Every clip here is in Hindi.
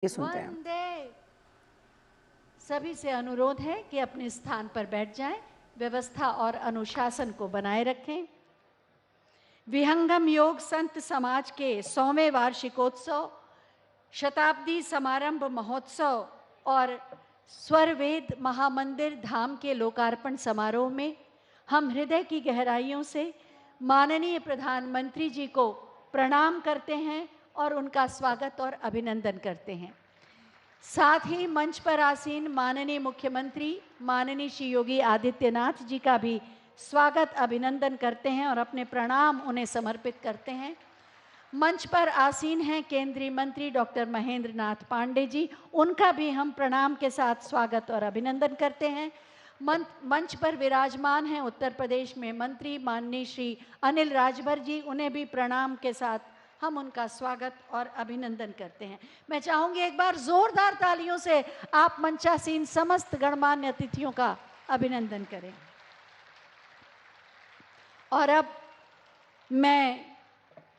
ये सुनते हैं। वंदे। सभी से अनुरोध है कि अपने स्थान पर बैठ जाएं, व्यवस्था और अनुशासन को बनाए रखें। विहंगम योग संत समाज के 100वें वार्षिकोत्सव, शताब्दी समारंभ महोत्सव और स्वरवेद महामंदिर धाम के लोकार्पण समारोह में हम हृदय की गहराइयों से माननीय प्रधानमंत्री जी को प्रणाम करते हैं और उनका स्वागत और अभिनंदन करते हैं। साथ ही मंच पर आसीन माननीय मुख्यमंत्री माननीय श्री योगी आदित्यनाथ जी का भी स्वागत अभिनंदन करते हैं और अपने प्रणाम उन्हें समर्पित करते हैं। मंच पर आसीन हैं केंद्रीय मंत्री डॉक्टर महेंद्र नाथ पांडे जी, उनका भी हम प्रणाम के साथ स्वागत और अभिनंदन करते हैं। मंच पर विराजमान हैं उत्तर प्रदेश में मंत्री माननीय श्री अनिल राजभर जी, उन्हें भी प्रणाम के साथ हम उनका स्वागत और अभिनंदन करते हैं। मैं चाहूंगी एक बार जोरदार तालियों से आप मंचासीन समस्त गणमान्य अतिथियों का अभिनंदन करें। और अब मैं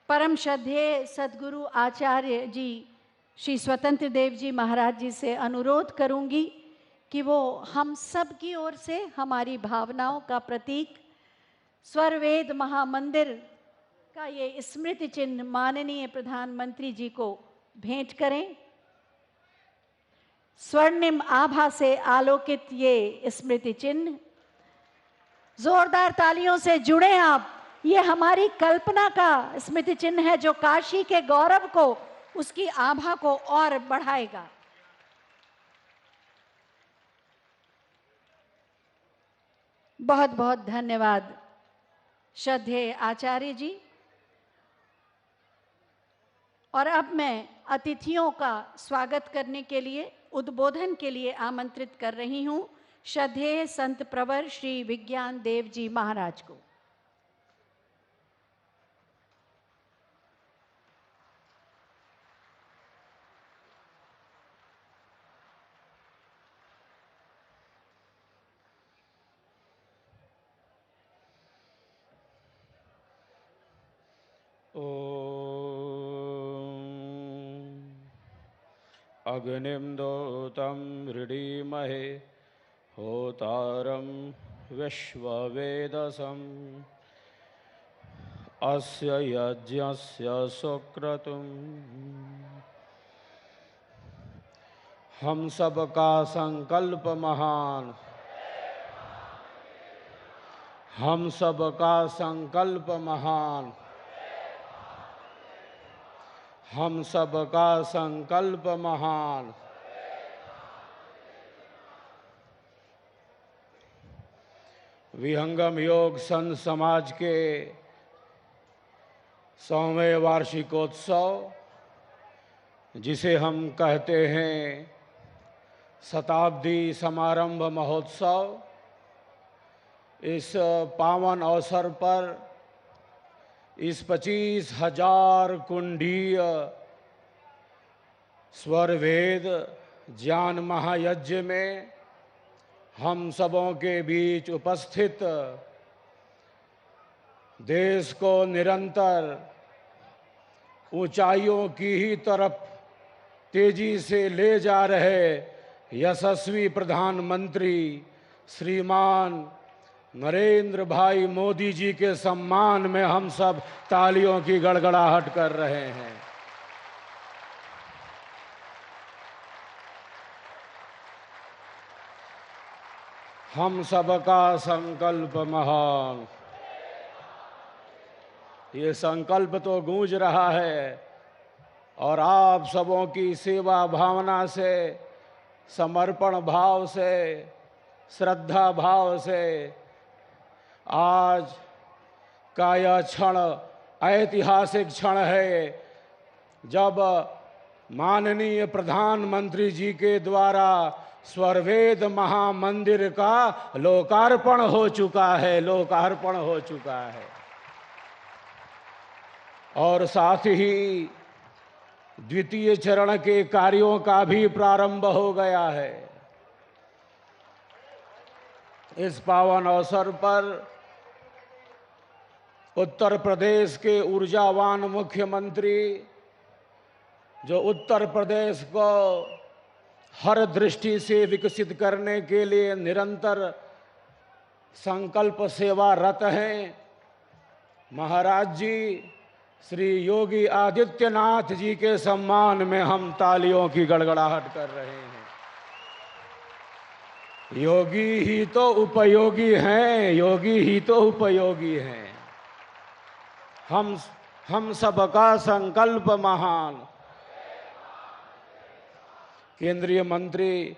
परम श्रद्धेय सद्गुरु आचार्य जी श्री स्वतंत्र देव जी महाराज जी से अनुरोध करूंगी कि वो हम सब की ओर से हमारी भावनाओं का प्रतीक स्वरवेद महामंदिर का ये स्मृति चिन्ह माननीय प्रधानमंत्री जी को भेंट करें। स्वर्णिम आभा से आलोकित ये स्मृति चिन्ह, जोरदार तालियों से जुड़े आप। ये हमारी कल्पना का स्मृति चिन्ह है जो काशी के गौरव को, उसकी आभा को और बढ़ाएगा। बहुत बहुत धन्यवाद श्रद्धेय आचार्य जी। और अब मैं अतिथियों का स्वागत करने के लिए, उद्बोधन के लिए आमंत्रित कर रही हूं श्रद्धेय संत प्रवर श्री विज्ञान देव जी महाराज को। अग्निं दोतं हृदीमहे होतारं विश्ववेदसम् अस्य यज्ञस्य सुक्रतुम् हम सबका संकल्प महान, हम सबका संकल्प महान, हम सबका संकल्प महान। विहंगम योग संत समाज के 100वें वार्षिकोत्सव, जिसे हम कहते हैं शताब्दी समारंभ महोत्सव, इस पावन अवसर पर इस 25,000 कुंडीय स्वरवेद ज्ञान महायज्ञ में हम सबों के बीच उपस्थित देश को निरंतर ऊंचाइयों की ही तरफ तेजी से ले जा रहे यशस्वी प्रधानमंत्री श्रीमान नरेंद्र भाई मोदी जी के सम्मान में हम सब तालियों की गड़गड़ाहट कर रहे हैं। हम सबका संकल्प महान, ये संकल्प तो गूंज रहा है और आप सबों की सेवा भावना से, समर्पण भाव से, श्रद्धा भाव से आज का यह क्षण ऐतिहासिक क्षण है जब माननीय प्रधानमंत्री जी के द्वारा स्वरवेद महामंदिर का लोकार्पण हो चुका है, लोकार्पण हो चुका है। और साथ ही द्वितीय चरण के कार्यों का भी प्रारंभ हो गया है। इस पावन अवसर पर उत्तर प्रदेश के ऊर्जावान मुख्यमंत्री जो उत्तर प्रदेश को हर दृष्टि से विकसित करने के लिए निरंतर संकल्प सेवारत हैं, महाराज जी श्री योगी आदित्यनाथ जी के सम्मान में हम तालियों की गड़गड़ाहट कर रहे हैं। योगी ही तो उपयोगी हैं, योगी ही तो उपयोगी हैं। हम सबका संकल्प महान। केंद्रीय मंत्री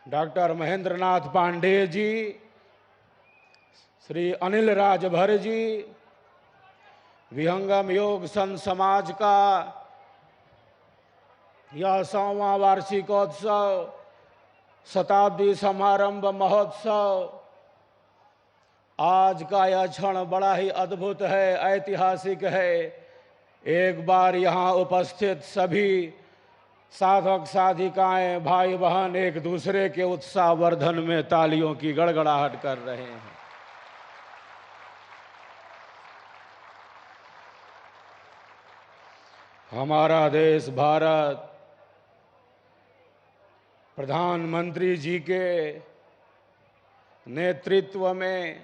डॉक्टर महेंद्र नाथ पांडेय जी, श्री अनिल राजभर जी, विहंगम योग संत समाज का यह 100वां वार्षिकोत्सव, शताब्दी समारंभ महोत्सव, आज का यह क्षण बड़ा ही अद्भुत है, ऐतिहासिक है। एक बार यहाँ उपस्थित सभी साधक साधिकाएं, भाई बहन एक दूसरे के उत्साहवर्धन में तालियों की गड़गड़ाहट कर रहे हैं। हमारा देश भारत प्रधानमंत्री जी के नेतृत्व में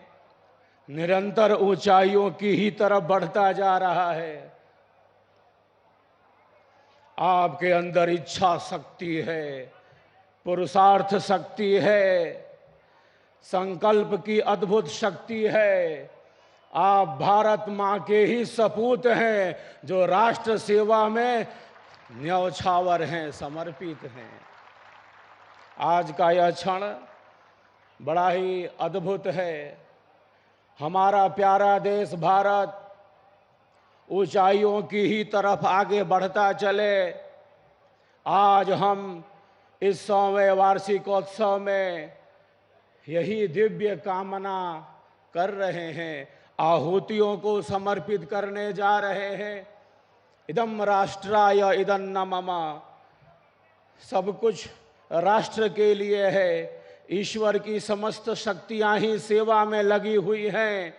निरंतर ऊंचाइयों की ही तरफ बढ़ता जा रहा है। आपके अंदर इच्छा शक्ति है, पुरुषार्थ शक्ति है, संकल्प की अद्भुत शक्ति है। आप भारत मां के ही सपूत हैं, जो राष्ट्र सेवा में न्यौछावर हैं, समर्पित हैं। आज का यह क्षण बड़ा ही अद्भुत है। हमारा प्यारा देश भारत ऊंचाइयों की ही तरफ आगे बढ़ता चले। आज हम इस 100वें वार्षिकोत्सव में यही दिव्य कामना कर रहे हैं, आहुतियों को समर्पित करने जा रहे हैं। इदम राष्ट्राय इदन्न मम, सब कुछ राष्ट्र के लिए है। ईश्वर की समस्त शक्तियां ही सेवा में लगी हुई हैं।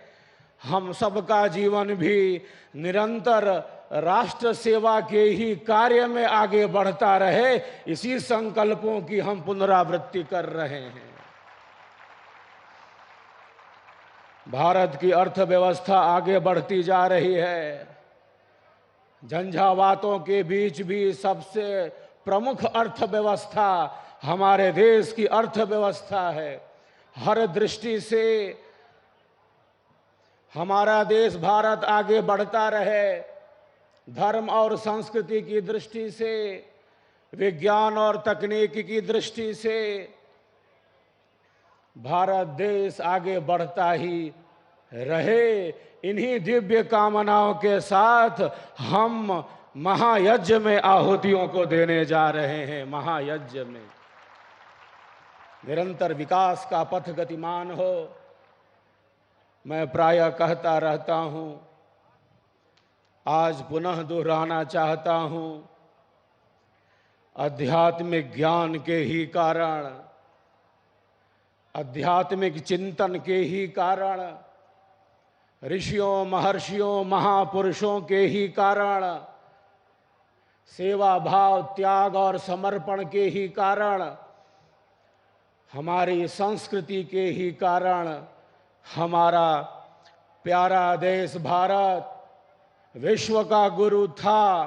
हम सबका जीवन भी निरंतर राष्ट्र सेवा के ही कार्य में आगे बढ़ता रहे, इसी संकल्पों की हम पुनरावृत्ति कर रहे हैं। भारत की अर्थव्यवस्था आगे बढ़ती जा रही है। झंझावातों के बीच भी सबसे प्रमुख अर्थव्यवस्था हमारे देश की अर्थव्यवस्था है। हर दृष्टि से हमारा देश भारत आगे बढ़ता रहे। धर्म और संस्कृति की दृष्टि से, विज्ञान और तकनीक की दृष्टि से भारत देश आगे बढ़ता ही रहे। इन्हीं दिव्य कामनाओं के साथ हम महायज्ञ में आहुतियों को देने जा रहे हैं। महायज्ञ में निरंतर विकास का पथ गतिमान हो। मैं प्रायः कहता रहता हूं, आज पुनः दोहराना चाहता हूं, आध्यात्मिक ज्ञान के ही कारण, आध्यात्मिक चिंतन के ही कारण, ऋषियों महर्षियों महापुरुषों के ही कारण, सेवा भाव त्याग और समर्पण के ही कारण, हमारी संस्कृति के ही कारण हमारा प्यारा देश भारत विश्व का गुरु था,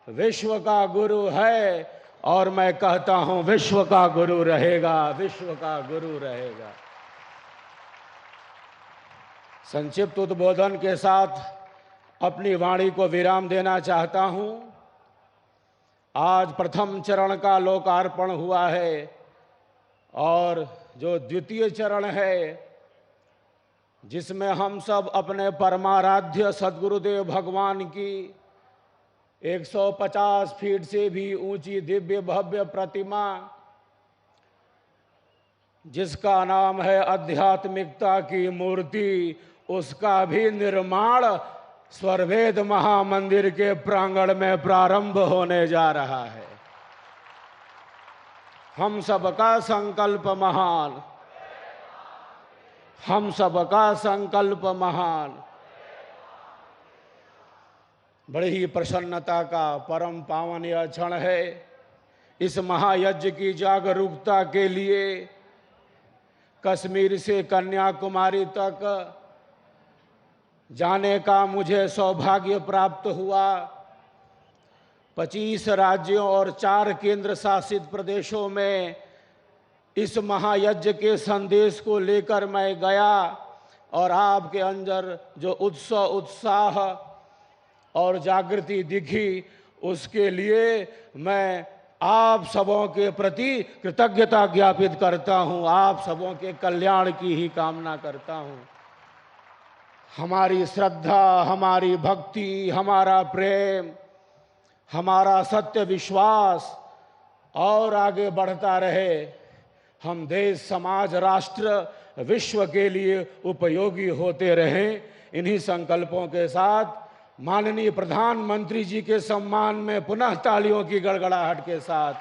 विश्व का गुरु है और मैं कहता हूं विश्व का गुरु रहेगा, विश्व का गुरु रहेगा। संक्षिप्त उद्बोधन के साथ अपनी वाणी को विराम देना चाहता हूं। आज प्रथम चरण का लोकार्पण हुआ है और जो द्वितीय चरण है, जिसमें हम सब अपने परमाराध्य सद्गुरुदेव भगवान की 150 फीट से भी ऊंची दिव्य भव्य प्रतिमा, जिसका नाम है आध्यात्मिकता की मूर्ति, उसका भी निर्माण स्वरवेद महामंदिर के प्रांगण में प्रारंभ होने जा रहा है। हम सबका संकल्प महान, हम सबका संकल्प महान। बड़ी ही प्रसन्नता का परम पावन यह क्षण है। इस महायज्ञ की जागरूकता के लिए कश्मीर से कन्याकुमारी तक जाने का मुझे सौभाग्य प्राप्त हुआ। 25 राज्यों और 4 केंद्र शासित प्रदेशों में इस महायज्ञ के संदेश को लेकर मैं गया और आपके अंदर जो उत्साह और जागृति दिखी, उसके लिए मैं आप सबों के प्रति कृतज्ञता ज्ञापित करता हूं। आप सबों के कल्याण की ही कामना करता हूं। हमारी श्रद्धा, हमारी भक्ति, हमारा प्रेम, हमारा सत्य विश्वास और आगे बढ़ता रहे। हम देश, समाज, राष्ट्र, विश्व के लिए उपयोगी होते रहें। इन्हीं संकल्पों के साथ माननीय प्रधानमंत्री जी के सम्मान में पुनः तालियों की गड़गड़ाहट के साथ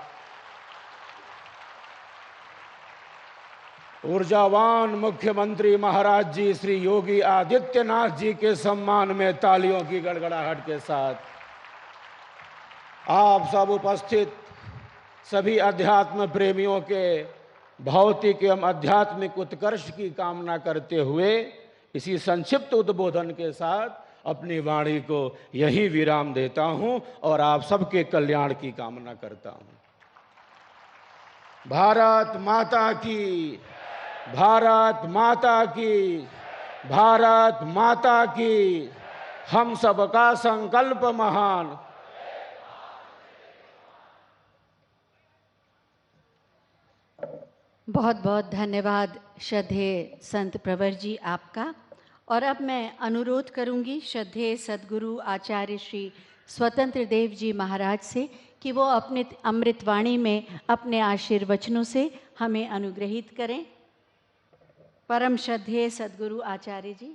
ऊर्जावान मुख्यमंत्री महाराज जी श्री योगी आदित्यनाथ जी के सम्मान में तालियों की गड़गड़ाहट के साथ आप सब उपस्थित सभी अध्यात्म प्रेमियों के भौतिक एवं आध्यात्मिक उत्कर्ष की कामना करते हुए इसी संक्षिप्त उद्बोधन के साथ अपनी वाणी को यही विराम देता हूं और आप सबके कल्याण की कामना करता हूं। भारत माता की, भारत माता की, भारत माता की। हम सबका संकल्प महान। बहुत बहुत धन्यवाद श्रद्धेय संत प्रवर जी आपका। और अब मैं अनुरोध करूंगी श्रद्धेय सद्गुरु आचार्य श्री स्वतंत्र देव जी महाराज से कि वो अपने अमृतवाणी में अपने आशीर्वचनों से हमें अनुग्रहित करें। परम श्रद्धेय सद्गुरु आचार्य जी।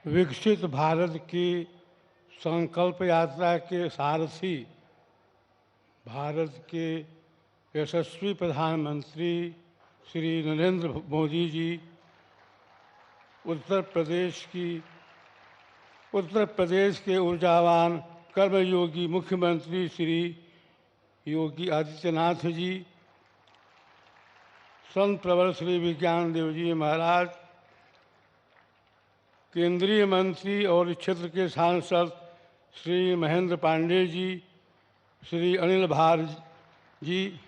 विकसित भारत की संकल्प यात्रा के सारथी, भारत के यशस्वी प्रधानमंत्री श्री नरेंद्र मोदी जी, उत्तर प्रदेश के ऊर्जावान कर्मयोगी मुख्यमंत्री श्री योगी आदित्यनाथ जी, संत प्रवर श्री विज्ञान देव जी महाराज, केंद्रीय मंत्री और इस क्षेत्र के सांसद श्री महेंद्र पांडे जी, श्री अनिल भार जी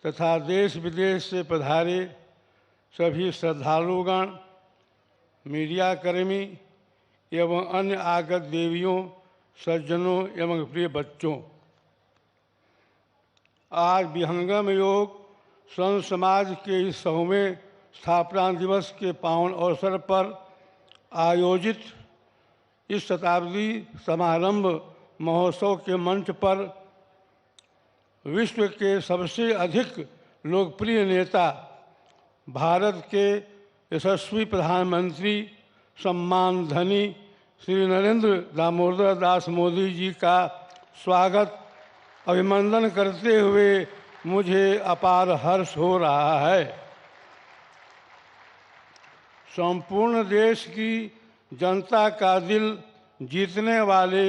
तथा देश विदेश से पधारे सभी श्रद्धालुगण, मीडियाकर्मी एवं अन्य आगत देवियों, सज्जनों एवं प्रिय बच्चों, आज विहंगम योग संत समाज के इस 100वें स्थापना दिवस के पावन अवसर पर आयोजित इस शताब्दी समारंभ महोत्सव के मंच पर विश्व के सबसे अधिक लोकप्रिय नेता, भारत के यशस्वी प्रधानमंत्री सम्मान धनी श्री नरेंद्र दामोदर दास मोदी जी का स्वागत अभिनंदन करते हुए मुझे अपार हर्ष हो रहा है। संपूर्ण देश की जनता का दिल जीतने वाले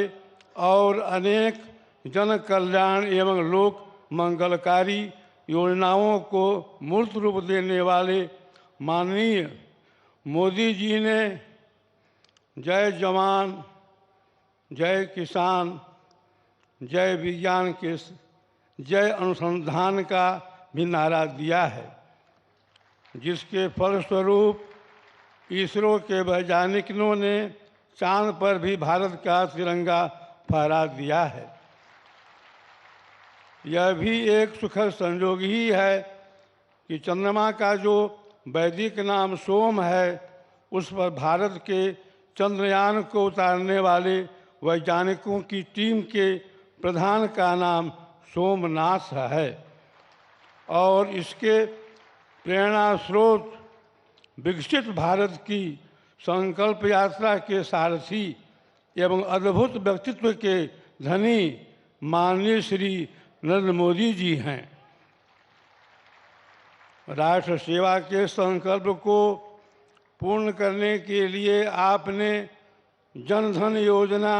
और अनेक जन कल्याण एवं लोक मंगलकारी योजनाओं को मूर्त रूप देने वाले माननीय मोदी जी ने जय जवान, जय किसान, जय विज्ञान के जय अनुसंधान का भी नारा दिया है, जिसके फलस्वरूप इसरो के वैज्ञानिकों ने चांद पर भी भारत का तिरंगा फहरा दिया है। यह भी एक सुखद संयोग ही है कि चंद्रमा का जो वैदिक नाम सोम है, उस पर भारत के चंद्रयान को उतारने वाले वैज्ञानिकों की टीम के प्रधान का नाम सोमनाथ है और इसके प्रेरणा स्रोत विकसित भारत की संकल्प यात्रा के सारथी एवं अद्भुत व्यक्तित्व के धनी माननीय श्री नरेंद्र मोदी जी हैं। राष्ट्र सेवा के संकल्प को पूर्ण करने के लिए आपने जन धन योजना,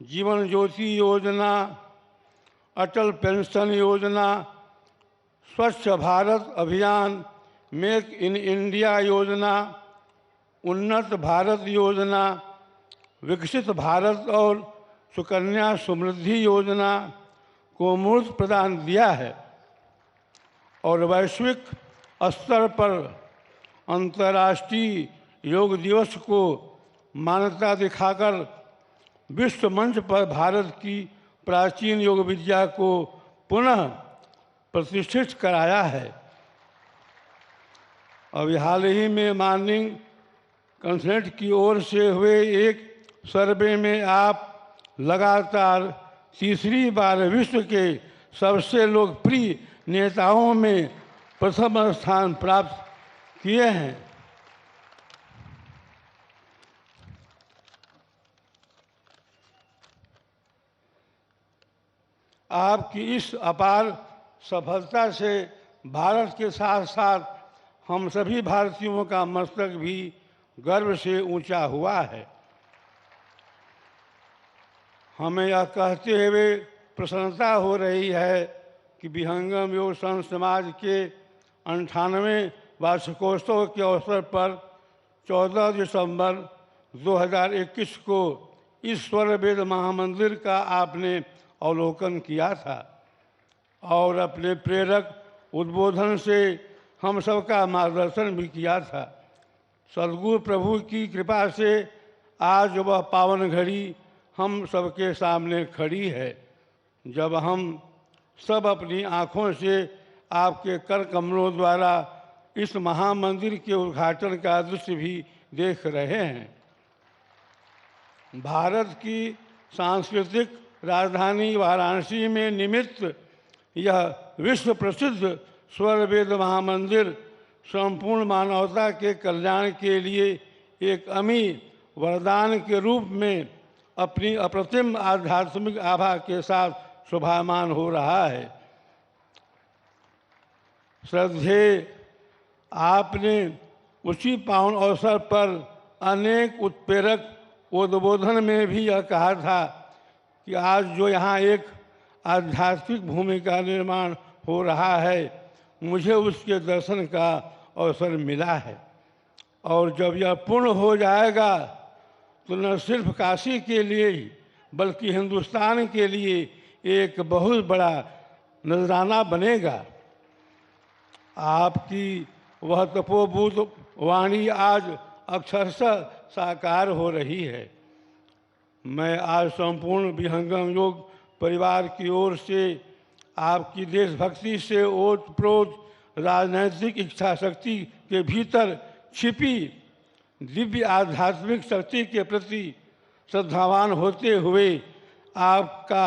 जीवन ज्योति योजना, अटल पेंशन योजना, स्वच्छ भारत अभियान, मेक इन इंडिया योजना, उन्नत भारत योजना, विकसित भारत और सुकन्या समृद्धि योजना को मूर्त प्रदान दिया है और वैश्विक स्तर पर अंतर्राष्ट्रीय योग दिवस को मान्यता दिखाकर विश्व मंच पर भारत की प्राचीन योग विद्या को पुनः प्रतिष्ठित कराया है। अभी हाल ही में मार्निंग कंसल्ट की ओर से हुए एक सर्वे में आप लगातार तीसरी बार विश्व के सबसे लोकप्रिय नेताओं में प्रथम स्थान प्राप्त किए हैं। आपकी इस अपार सफलता से भारत के साथ साथ हम सभी भारतीयों का मस्तक भी गर्व से ऊंचा हुआ है। हमें यह कहते हुए प्रसन्नता हो रही है कि विहंगम योग संघ समाज के 98वें वार्षिकोत्सव के अवसर पर 14 दिसंबर 2021 को इस स्वर वेद महामंदिर का आपने अवलोकन किया था और अपने प्रेरक उद्बोधन से हम सबका मार्गदर्शन भी किया था। सद्गुरु प्रभु की कृपा से आज वह पावन घड़ी हम सबके सामने खड़ी है, जब हम सब अपनी आँखों से आपके कर कमलों द्वारा इस महामंदिर के उद्घाटन का दृश्य भी देख रहे हैं। भारत की सांस्कृतिक राजधानी वाराणसी में निर्मित यह विश्व प्रसिद्ध स्वर वेद महामंदिर संपूर्ण मानवता के कल्याण के लिए एक अमीर वरदान के रूप में अपनी अप्रतिम आध्यात्मिक आभा के साथ शोभायमान हो रहा है। श्रद्धेय, आपने उसी पावन अवसर पर अनेक उत्प्रेरक उद्बोधन में भी यह कहा था कि आज जो यहाँ एक आध्यात्मिक भूमि का निर्माण हो रहा है, मुझे उसके दर्शन का अवसर मिला है और जब यह पूर्ण हो जाएगा तो न सिर्फ काशी के लिए ही बल्कि हिंदुस्तान के लिए एक बहुत बड़ा नजराना बनेगा। आपकी वह तपोबुद्ध वाणी आज अक्षरशः साकार हो रही है। मैं आज संपूर्ण विहंगम योग परिवार की ओर से आपकी देशभक्ति से ओतप्रोत राजनैतिक इच्छा शक्ति के भीतर छिपी दिव्य आध्यात्मिक शक्ति के प्रति श्रद्धावान होते हुए आपका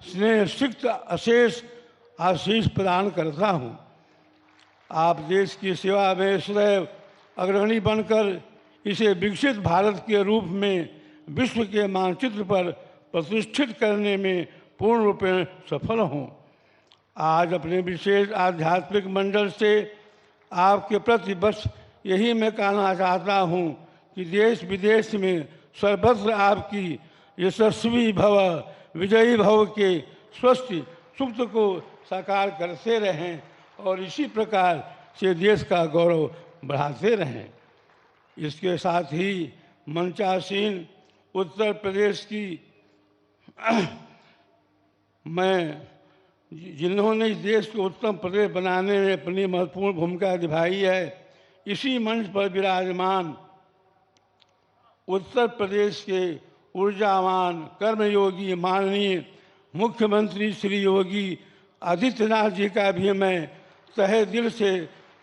स्नेह सिक्त अशेष आशीष प्रदान करता हूँ। आप देश की सेवा में सदैव अग्रणी बनकर इसे विकसित भारत के रूप में विश्व के मानचित्र पर प्रतिष्ठित करने में पूर्ण रूप में सफल हों। आज अपने विशेष आध्यात्मिक मंडल से आपके प्रति बस यही मैं कहना चाहता हूँ कि देश विदेश में सर्वत्र आपकी यशस्वी भव विजयी भव के स्वस्थ सुख को साकार करते रहें और इसी प्रकार से देश का गौरव बढ़ाते रहें। इसके साथ ही मंचासीन उत्तर प्रदेश की मैं जिन्होंने इस देश को उत्तम प्रदेश बनाने में अपनी महत्वपूर्ण भूमिका निभाई है, इसी मंच पर विराजमान उत्तर प्रदेश के ऊर्जावान कर्मयोगी माननीय मुख्यमंत्री श्री योगी आदित्यनाथ जी का भी मैं तहे दिल से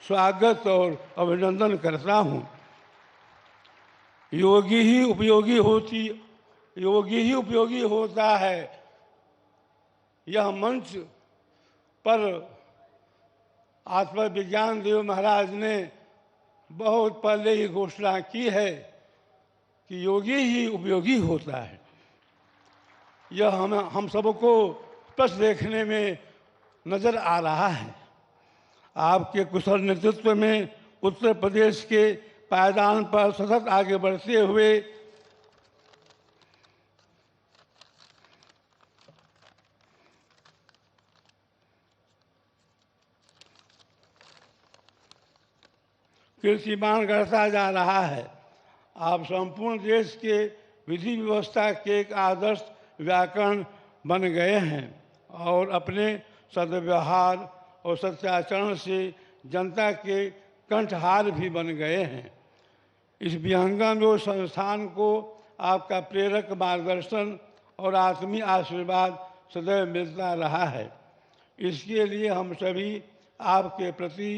स्वागत और अभिनंदन करता हूं। योगी ही उपयोगी होता है। यह मंच पर आत्मविज्ञान देव महाराज ने बहुत पहले ही घोषणा की है कि योगी ही उपयोगी होता है। यह हम सबको स्पष्ट देखने में नजर आ रहा है। आपके कुशल नेतृत्व में उत्तर प्रदेश के पायदान पर सतत आगे बढ़ते हुए कीर्तिमान गढ़ता जा रहा है। आप संपूर्ण देश के विधि व्यवस्था के एक आदर्श व्याकरण बन गए हैं और अपने सद्व्यवहार और सत्याचरण से जनता के कंठहार भी बन गए हैं। इस विहंगम योग संस्थान को आपका प्रेरक मार्गदर्शन और आत्मीय आशीर्वाद सदैव मिलता रहा है। इसके लिए हम सभी आपके प्रति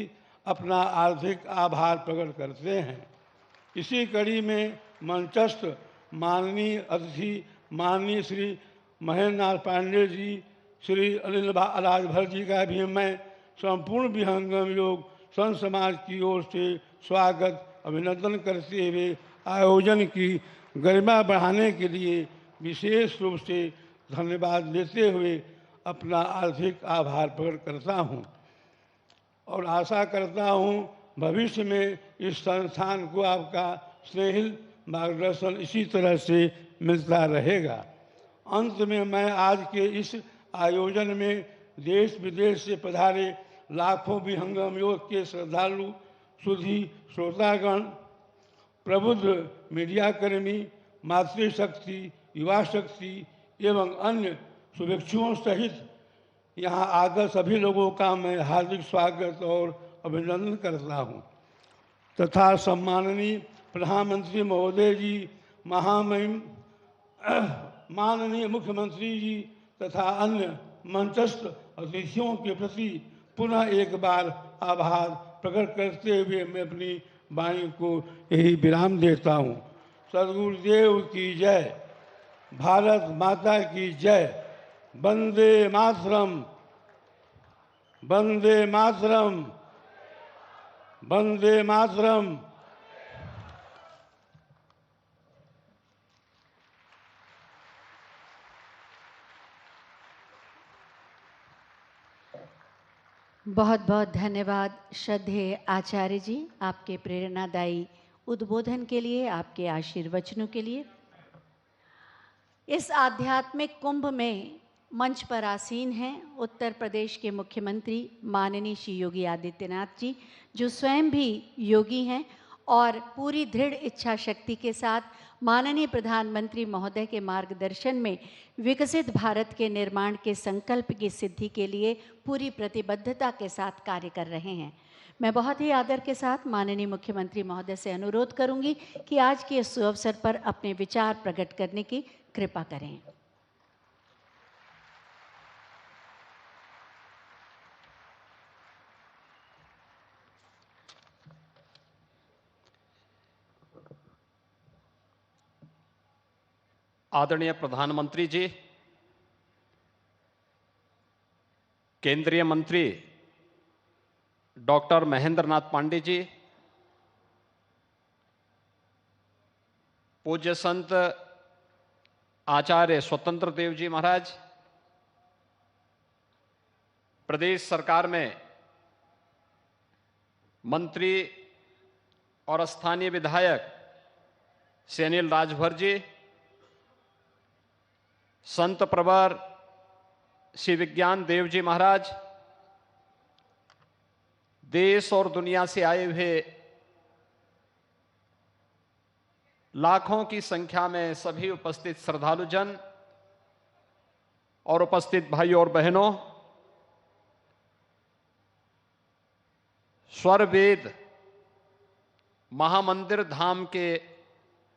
अपना हार्दिक आभार प्रकट करते हैं। इसी कड़ी में मंचस्थ माननीय अतिथि माननीय श्री महेंद्र नाथ पांडे जी, श्री अनिल राजभर जी का भी मैं संपूर्ण विहंगम योग संत समाज की ओर से स्वागत अभिनंदन करते हुए आयोजन की गरिमा बढ़ाने के लिए विशेष रूप से धन्यवाद देते हुए अपना हार्दिक आभार प्रकट करता हूँ और आशा करता हूँ भविष्य में इस संस्थान को आपका स्नेहिल मार्गदर्शन इसी तरह से मिलता रहेगा। अंत में मैं आज के इस आयोजन में देश विदेश से पधारे लाखों विहंगम योग के श्रद्धालु, सुधी श्रोतागण, प्रबुद्ध मीडियाकर्मी, मातृशक्ति, युवा शक्ति एवं अन्य शुभेच्छुओं सहित यहाँ आकर सभी लोगों का मैं हार्दिक स्वागत और अभिनंदन करता हूँ तथा सम्माननीय प्रधानमंत्री महोदय जी, महामहिम माननीय मुख्यमंत्री जी तथा अन्य मंचस्थ अतिथियों के प्रति पुनः एक बार आभार प्रकट करते हुए मैं अपनी वाणी को यही विराम देता हूँ। सद्गुरुदेव की जय, भारत माता की जय, वंदे मातरम, वंदे मातरम, वंदे मातरम। बहुत बहुत धन्यवाद श्रद्धेय आचार्य जी, आपके प्रेरणादायी उद्बोधन के लिए, आपके आशीर्वचनों के लिए। इस आध्यात्मिक कुंभ में मंच पर आसीन हैं उत्तर प्रदेश के मुख्यमंत्री माननीय श्री योगी आदित्यनाथ जी, जो स्वयं भी योगी हैं और पूरी दृढ़ इच्छा शक्ति के साथ माननीय प्रधानमंत्री महोदय के मार्गदर्शन में विकसित भारत के निर्माण के संकल्प की सिद्धि के लिए पूरी प्रतिबद्धता के साथ कार्य कर रहे हैं। मैं बहुत ही आदर के साथ माननीय मुख्यमंत्री महोदय से अनुरोध करूंगी कि आज के इस अवसर पर अपने विचार प्रकट करने की कृपा करें। आदरणीय प्रधानमंत्री जी, केंद्रीय मंत्री डॉक्टर महेंद्र नाथ पांडे जी, पूज्य संत आचार्य स्वतंत्र देव जी महाराज, प्रदेश सरकार में मंत्री और स्थानीय विधायक श्री अनिल राजभर जी, संत प्रवर श्री विज्ञान देव जी महाराज, देश और दुनिया से आए हुए लाखों की संख्या में सभी उपस्थित श्रद्धालुजन और उपस्थित भाइयों और बहनों, स्वर वेद महामंदिर धाम के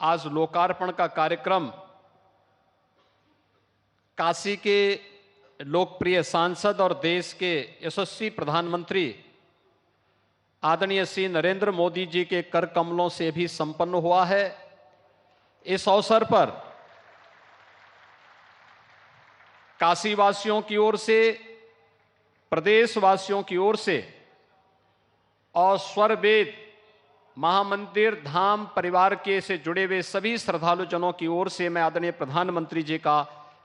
आज लोकार्पण का कार्यक्रम काशी के लोकप्रिय सांसद और देश के यशस्वी प्रधानमंत्री आदरणीय श्री नरेंद्र मोदी जी के कर कमलों से भी संपन्न हुआ है। इस अवसर पर काशीवासियों की ओर से, प्रदेशवासियों की ओर से और स्वरवेद महामंदिर धाम परिवार के से जुड़े हुए सभी श्रद्धालुजनों की ओर से मैं आदरणीय प्रधानमंत्री जी का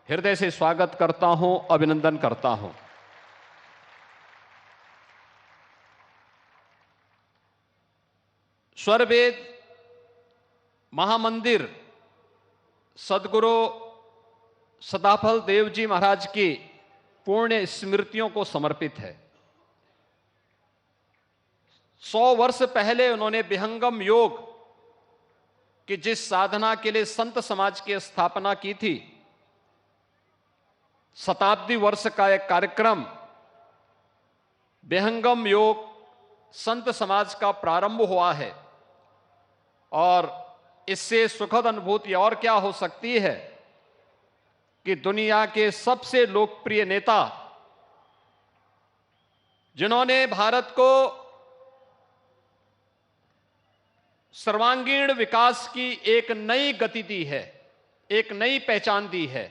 हृदय से स्वागत करता हूं, अभिनंदन करता हूं। स्वरवेद महामंदिर सदगुरु सदाफल देव जी महाराज की पुण्य स्मृतियों को समर्पित है। 100 वर्ष पहले उन्होंने विहंगम योग की जिस साधना के लिए संत समाज की स्थापना की थी, शताब्दी वर्ष का एक कार्यक्रम विहंगम योग संत समाज का प्रारंभ हुआ है। और इससे सुखद अनुभूति और क्या हो सकती है कि दुनिया के सबसे लोकप्रिय नेता जिन्होंने भारत को सर्वांगीण विकास की एक नई गति दी है, एक नई पहचान दी है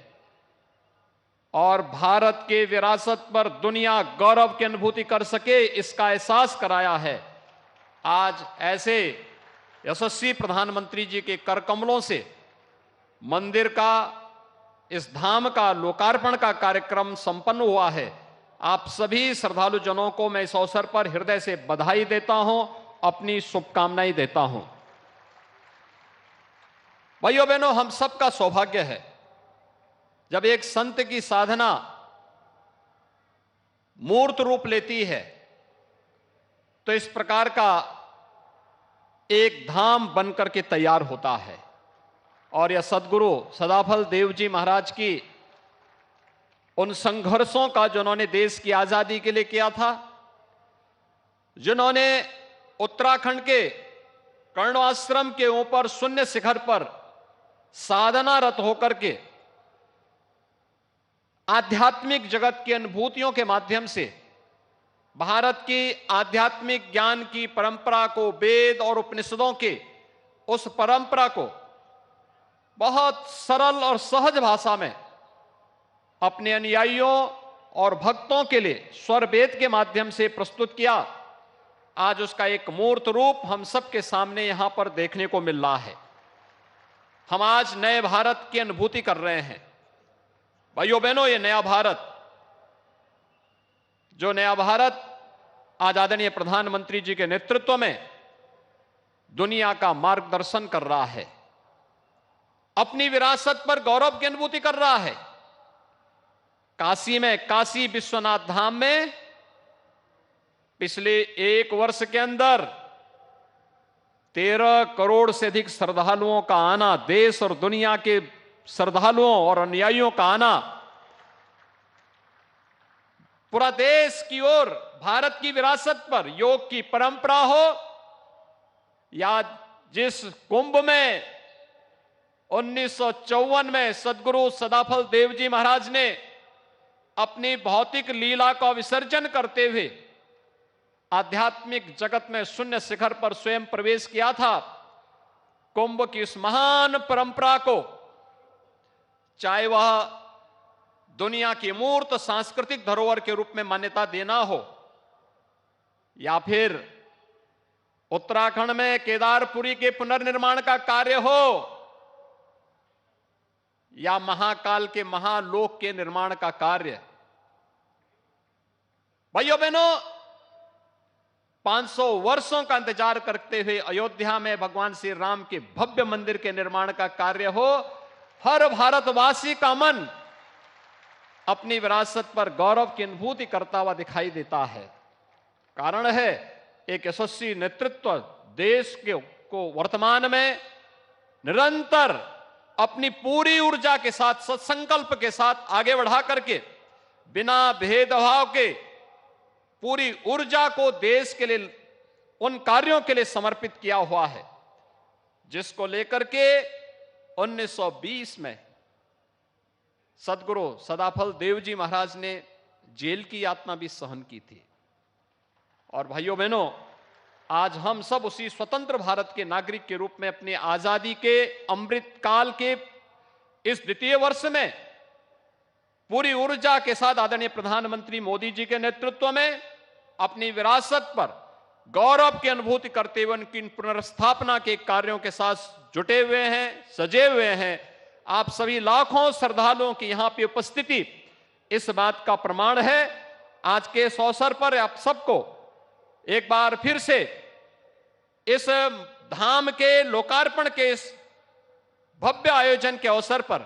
और भारत के विरासत पर दुनिया गौरव की अनुभूति कर सके, इसका एहसास कराया है। आज ऐसे यशस्वी प्रधानमंत्री जी के कर कमलों से मंदिर का, इस धाम का लोकार्पण का कार्यक्रम संपन्न हुआ है। आप सभी श्रद्धालु जनों को मैं इस अवसर पर हृदय से बधाई देता हूं, अपनी शुभकामनाएं देता हूं। भाइयों बहनों, हम सबका सौभाग्य है जब एक संत की साधना मूर्त रूप लेती है तो इस प्रकार का एक धाम बनकर के तैयार होता है। और यह सदगुरु सदाफल देव जी महाराज की उन संघर्षों का जिन्होंने देश की आजादी के लिए किया था, जिन्होंने उत्तराखंड के कर्ण आश्रम के ऊपर शून्य शिखर पर साधनारत होकर के आध्यात्मिक जगत की अनुभूतियों के माध्यम से भारत की आध्यात्मिक ज्ञान की परंपरा को, वेद और उपनिषदों के उस परंपरा को बहुत सरल और सहज भाषा में अपने अनुयायियों और भक्तों के लिए स्वरवेद के माध्यम से प्रस्तुत किया। आज उसका एक मूर्त रूप हम सबके सामने यहां पर देखने को मिल रहा है। हम आज नए भारत की अनुभूति कर रहे हैं। भाइयों बहनों, ये नया भारत, जो नया भारत आज आदरणीय प्रधानमंत्री जी के नेतृत्व में दुनिया का मार्गदर्शन कर रहा है, अपनी विरासत पर गौरव की अनुभूति कर रहा है। काशी में, काशी विश्वनाथ धाम में पिछले 1 वर्ष के अंदर 13 करोड़ से अधिक श्रद्धालुओं का आना, देश और दुनिया के श्रद्धालुओं और अनुयायियों का आना, पूरा देश की ओर भारत की विरासत पर योग की परंपरा हो या जिस कुंभ में 1954 में सदगुरु सदाफल देव जी महाराज ने अपनी भौतिक लीला का विसर्जन करते हुए आध्यात्मिक जगत में शून्य शिखर पर स्वयं प्रवेश किया था, कुंभ की इस महान परंपरा को, चाहे वह दुनिया की मूर्त सांस्कृतिक धरोहर के रूप में मान्यता देना हो या फिर उत्तराखंड में केदारपुरी के पुनर्निर्माण का कार्य हो या महाकाल के महालोक के निर्माण का कार्य। भाइयों बहनों, 500 वर्षों का इंतजार करते हुए अयोध्या में भगवान श्री राम के भव्य मंदिर के निर्माण का कार्य हो, हर भारतवासी का मन अपनी विरासत पर गौरव की अनुभूति करता हुआ दिखाई देता है। कारण है एक यशस्वी नेतृत्व देश को वर्तमान में निरंतर अपनी पूरी ऊर्जा के साथ, सत्संकल्प के साथ आगे बढ़ा करके बिना भेदभाव के पूरी ऊर्जा को देश के लिए, उन कार्यों के लिए समर्पित किया हुआ है जिसको लेकर के 1920 में सदगुरु सदाफल देव जी महाराज ने जेल की यातना भी सहन की थी। और भाइयों बहनों, आज हम सब उसी स्वतंत्र भारत के नागरिक के रूप में अपनी आजादी के अमृत काल के इस द्वितीय वर्ष में पूरी ऊर्जा के साथ आदरणीय प्रधानमंत्री मोदी जी के नेतृत्व में अपनी विरासत पर गौरव की अनुभूति करते हुए उनकी पुनर्स्थापना के कार्यों के साथ जुटे हुए हैं, सजे हुए हैं। आप सभी लाखों श्रद्धालुओं की यहां पे उपस्थिति इस बात का प्रमाण है। आज के इस अवसर पर आप सबको एक बार फिर से इस धाम के लोकार्पण के इस भव्य आयोजन के अवसर पर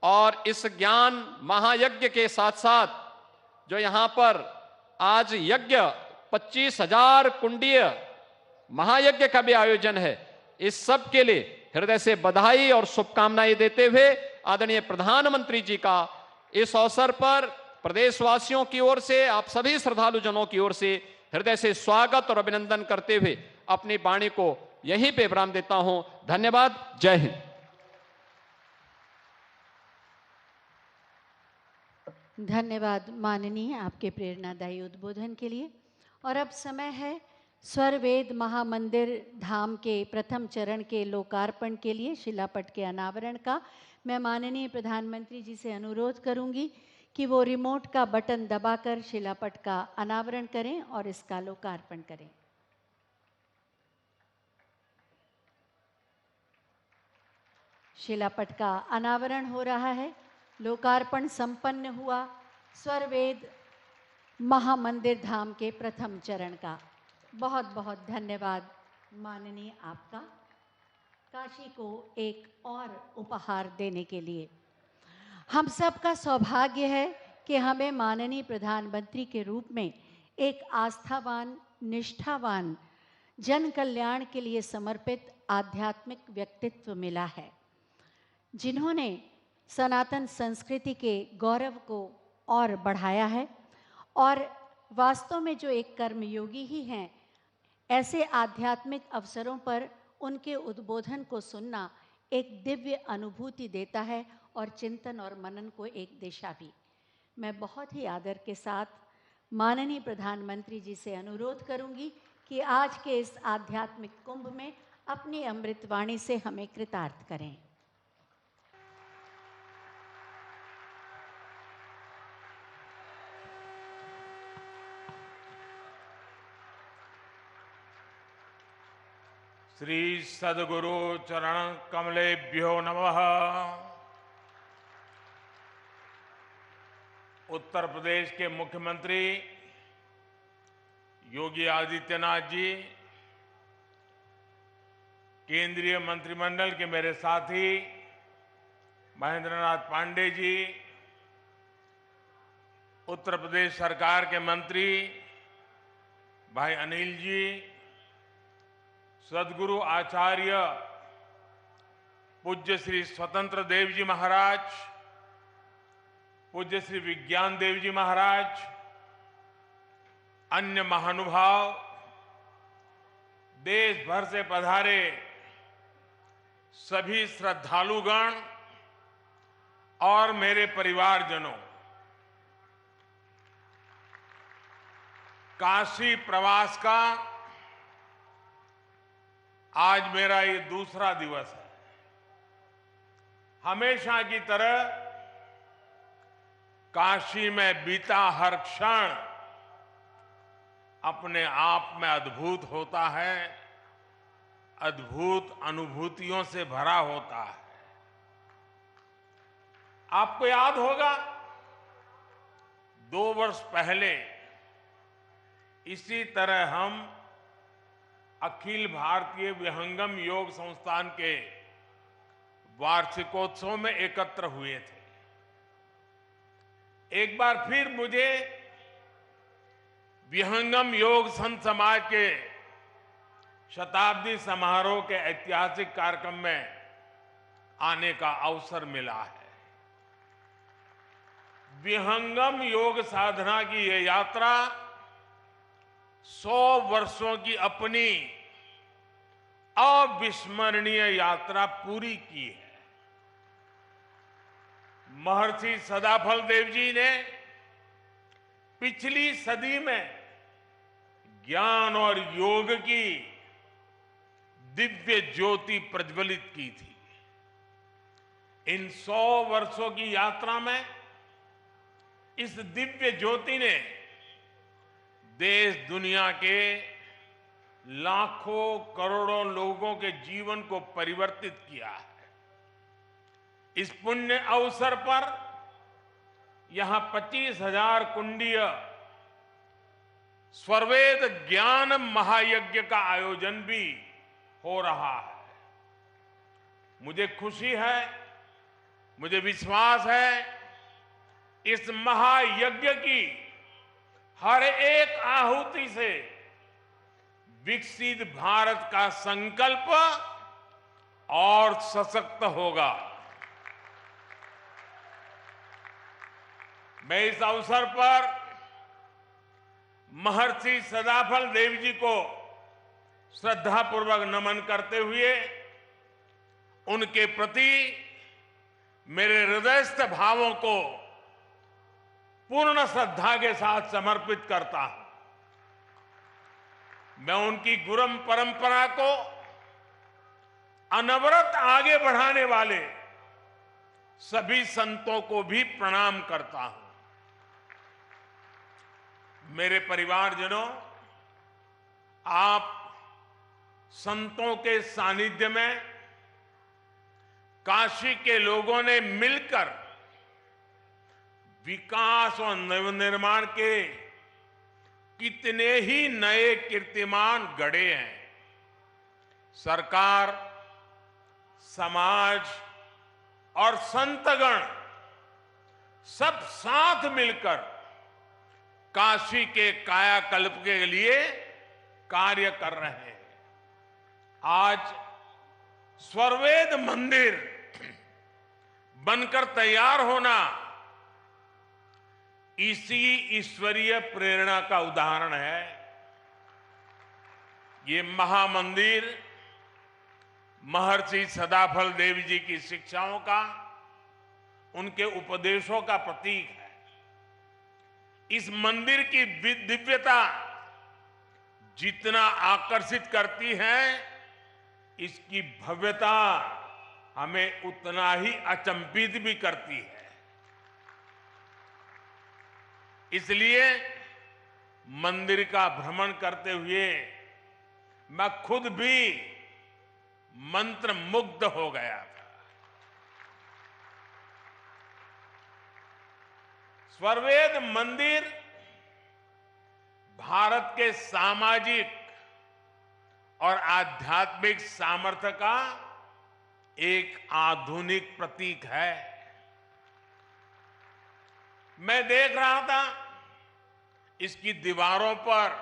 और इस ज्ञान महायज्ञ के साथ साथ जो यहां पर आज यज्ञ 25,000 कुंडीय महायज्ञ का भी आयोजन है, इस सब के लिए हृदय से बधाई और शुभकामनाएं देते हुए आदरणीय प्रधानमंत्री जी का इस अवसर पर प्रदेशवासियों की ओर से, आप सभी श्रद्धालु जनों की ओर से हृदय से स्वागत और अभिनंदन करते हुए अपनी वाणी को यहीं पे विराम देता हूं। धन्यवाद। जय हिंद। धन्यवाद माननीय, आपके प्रेरणादायी उद्बोधन के लिए। और अब समय है स्वरवेद महामंदिर धाम के प्रथम चरण के लोकार्पण के लिए, शिलापट के अनावरण का। मैं माननीय प्रधानमंत्री जी से अनुरोध करूंगी कि वो रिमोट का बटन दबाकर शिलापट का अनावरण करें और इसका लोकार्पण करें। शिलापट का अनावरण हो रहा है। लोकार्पण संपन्न हुआ स्वरवेद महामंदिर धाम के प्रथम चरण का। बहुत बहुत धन्यवाद माननीय आपका, काशी को एक और उपहार देने के लिए। हम सब का सौभाग्य है कि हमें माननीय प्रधानमंत्री के रूप में एक आस्थावान, निष्ठावान, जन कल्याण के लिए समर्पित आध्यात्मिक व्यक्तित्व मिला है, जिन्होंने सनातन संस्कृति के गौरव को और बढ़ाया है। और वास्तव में जो एक कर्मयोगी ही हैं, ऐसे आध्यात्मिक अवसरों पर उनके उद्बोधन को सुनना एक दिव्य अनुभूति देता है और चिंतन और मनन को एक दिशा भी। मैं बहुत ही आदर के साथ माननीय प्रधानमंत्री जी से अनुरोध करूंगी कि आज के इस आध्यात्मिक कुंभ में अपनी अमृतवाणी से हमें कृतार्थ करें। श्री सद्गुरु चरण कमलेभ्यो नमः। उत्तर प्रदेश के मुख्यमंत्री योगी आदित्यनाथ जी, केंद्रीय मंत्रिमंडल के मेरे साथी महेंद्रनाथ पांडे जी, उत्तर प्रदेश सरकार के मंत्री भाई अनिल जी, सद्गुरु आचार्य पूज्य श्री स्वतंत्र देव जी महाराज, पूज्य श्री विज्ञान देव जी महाराज, अन्य महानुभाव, देश भर से पधारे सभी श्रद्धालुगण और मेरे परिवारजनों, काशी प्रवास का आज मेरा ये दूसरा दिवस है। हमेशा की तरह काशी में बीता हर क्षण अपने आप में अद्भुत होता है, अद्भुत अनुभूतियों से भरा होता है। आपको याद होगा 2 वर्ष पहले इसी तरह हम अखिल भारतीय विहंगम योग संस्थान के वार्षिकोत्सव में एकत्र हुए थे। एक बार फिर मुझे विहंगम योग संत समाज के शताब्दी समारोह के ऐतिहासिक कार्यक्रम में आने का अवसर मिला है। विहंगम योग साधना की ये यात्रा 100 वर्षों की अपनी अविस्मरणीय यात्रा पूरी की है। महर्षि सदाफल देव जी ने पिछली सदी में ज्ञान और योग की दिव्य ज्योति प्रज्वलित की थी। इन 100 वर्षों की यात्रा में इस दिव्य ज्योति ने देश दुनिया के लाखों करोड़ों लोगों के जीवन को परिवर्तित किया है। इस पुण्य अवसर पर यहां 25,000 कुंडीय स्वरवेद ज्ञान महायज्ञ का आयोजन भी हो रहा है। मुझे खुशी है, मुझे विश्वास है, इस महायज्ञ की हर एक आहुति से विकसित भारत का संकल्प और सशक्त होगा। मैं इस अवसर पर महर्षि सदाफल देव जी को श्रद्धापूर्वक नमन करते हुए उनके प्रति मेरे हृदयस्थ भावों को पूर्ण श्रद्धा के साथ समर्पित करता हूं। मैं उनकी गुरु परंपरा को अनवरत आगे बढ़ाने वाले सभी संतों को भी प्रणाम करता हूं। मेरे परिवारजनों, आप संतों के सानिध्य में काशी के लोगों ने मिलकर विकास और नवनिर्माण के कितने ही नए कीर्तिमान गढ़े हैं। सरकार, समाज और संतगण सब साथ मिलकर काशी के कायाकल्प के लिए कार्य कर रहे हैं। आज स्वरवेद मंदिर बनकर तैयार होना इसी ईश्वरीय प्रेरणा का उदाहरण है। ये महामंदिर महर्षि सदाफल देव जी की शिक्षाओं का, उनके उपदेशों का प्रतीक है। इस मंदिर की दिव्यता जितना आकर्षित करती है, इसकी भव्यता हमें उतना ही अचंभित भी करती है। इसलिए मंदिर का भ्रमण करते हुए मैं खुद भी मंत्र मुग्ध हो गया था। स्वरवेद मंदिर भारत के सामाजिक और आध्यात्मिक सामर्थ्य का एक आधुनिक प्रतीक है। मैं देख रहा था, इसकी दीवारों पर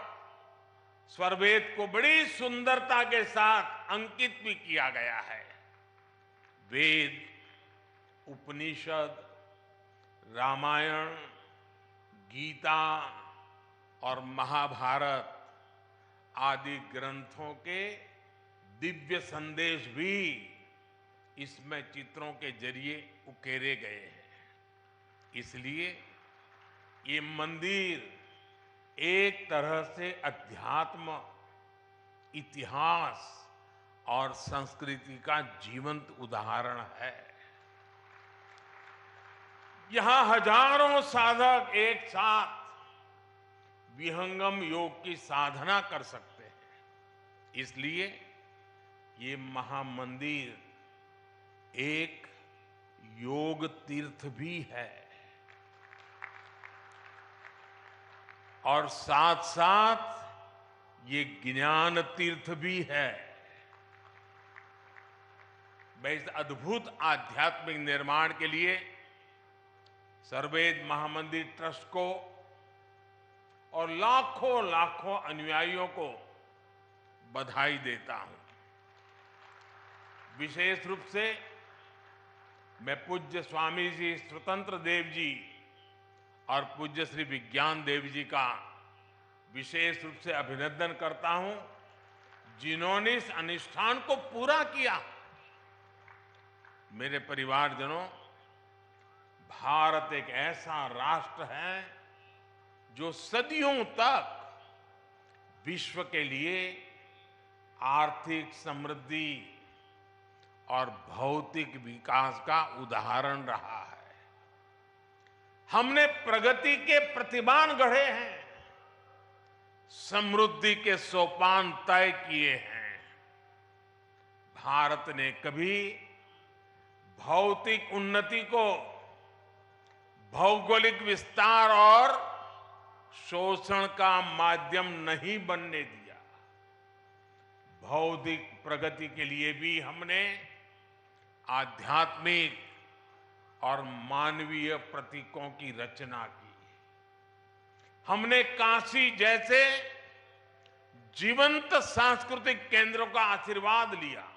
स्वरवेद को बड़ी सुंदरता के साथ अंकित भी किया गया है। वेद, उपनिषद, रामायण, गीता और महाभारत आदि ग्रंथों के दिव्य संदेश भी इसमें चित्रों के जरिए उकेरे गए हैं। इसलिए ये मंदिर एक तरह से अध्यात्म, इतिहास और संस्कृति का जीवंत उदाहरण है। यहां हजारों साधक एक साथ विहंगम योग की साधना कर सकते हैं। इसलिए ये महामंदिर एक योग तीर्थ भी है और साथ साथ ये ज्ञान तीर्थ भी है। मैं इस अद्भुत आध्यात्मिक निर्माण के लिए स्वरवेद महामंदिर ट्रस्ट को और लाखों लाखों अनुयायियों को बधाई देता हूं। विशेष रूप से मैं पूज्य स्वामी जी स्वतंत्र देव जी और पूज्य श्री विज्ञान देव जी का विशेष रूप से अभिनंदन करता हूं, जिन्होंने इस अनुष्ठान को पूरा किया। मेरे परिवारजनों, भारत एक ऐसा राष्ट्र है जो सदियों तक विश्व के लिए आर्थिक समृद्धि और भौतिक विकास का उदाहरण रहा है। हमने प्रगति के प्रतिमान गढ़े हैं, समृद्धि के सोपान तय किए हैं। भारत ने कभी भौतिक उन्नति को भौगोलिक विस्तार और शोषण का माध्यम नहीं बनने दिया। भौतिक प्रगति के लिए भी हमने आध्यात्मिक और मानवीय प्रतीकों की रचना की। हमने काशी जैसे जीवंत सांस्कृतिक केंद्रों का आशीर्वाद लिया।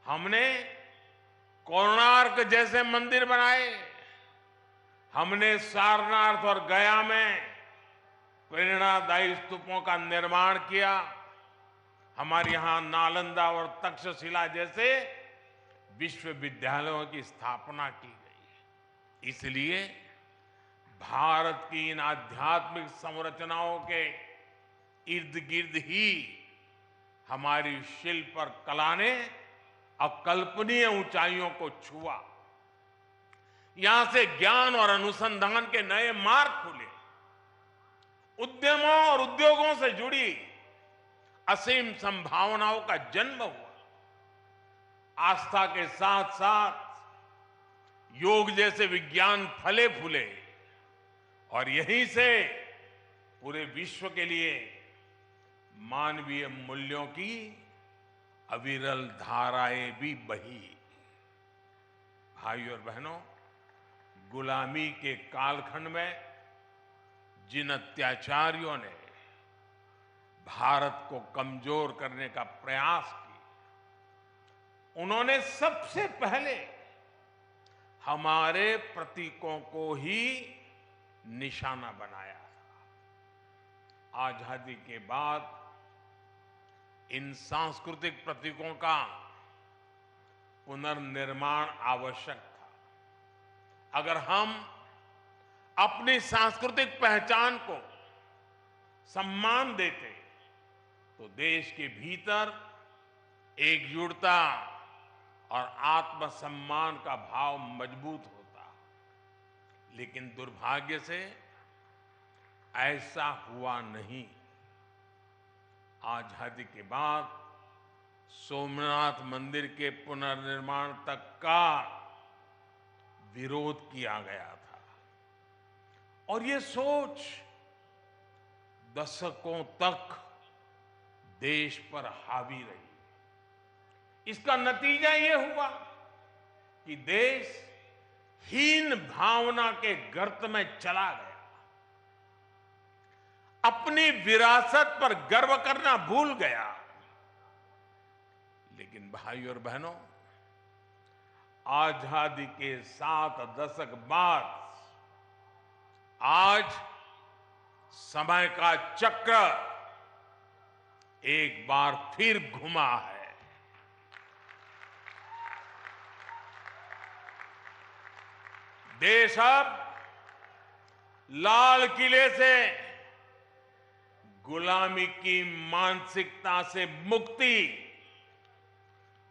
हमने कोणार्क जैसे मंदिर बनाए। हमने सारनाथ और गया में प्रेरणादायी स्तूपों का निर्माण किया। हमारे यहां नालंदा और तक्षशिला जैसे विश्वविद्यालयों की स्थापना की गई। इसलिए भारत की इन आध्यात्मिक संरचनाओं के इर्द गिर्द ही हमारी शिल्प और कला ने अकल्पनीय ऊंचाइयों को छुआ। यहां से ज्ञान और अनुसंधान के नए मार्ग खुले। उद्यमों और उद्योगों से जुड़ी असीम संभावनाओं का जन्म हुआ। आस्था के साथ साथ योग जैसे विज्ञान फले फूले और यहीं से पूरे विश्व के लिए मानवीय मूल्यों की अविरल धाराएं भी बही। भाइयों और बहनों, गुलामी के कालखंड में जिन अत्याचारियों ने भारत को कमजोर करने का प्रयास किया, उन्होंने सबसे पहले हमारे प्रतीकों को ही निशाना बनाया था। आजादी के बाद इन सांस्कृतिक प्रतीकों का पुनर्निर्माण आवश्यक था। अगर हम अपनी सांस्कृतिक पहचान को सम्मान देते तो देश के भीतर एकजुटता और आत्मसम्मान का भाव मजबूत होता। लेकिन दुर्भाग्य से ऐसा हुआ नहीं। आजादी के बाद सोमनाथ मंदिर के पुनर्निर्माण तक का विरोध किया गया था और ये सोच दशकों तक देश पर हावी रही। इसका नतीजा ये हुआ कि देश हीन भावना के गर्त में चला गया। अपनी विरासत पर गर्व करना भूल गया। लेकिन भाइयों और बहनों, आजादी के 7 दशक बाद आज समय का चक्र एक बार फिर घुमा है। देश अब लाल किले से गुलामी की मानसिकता से मुक्ति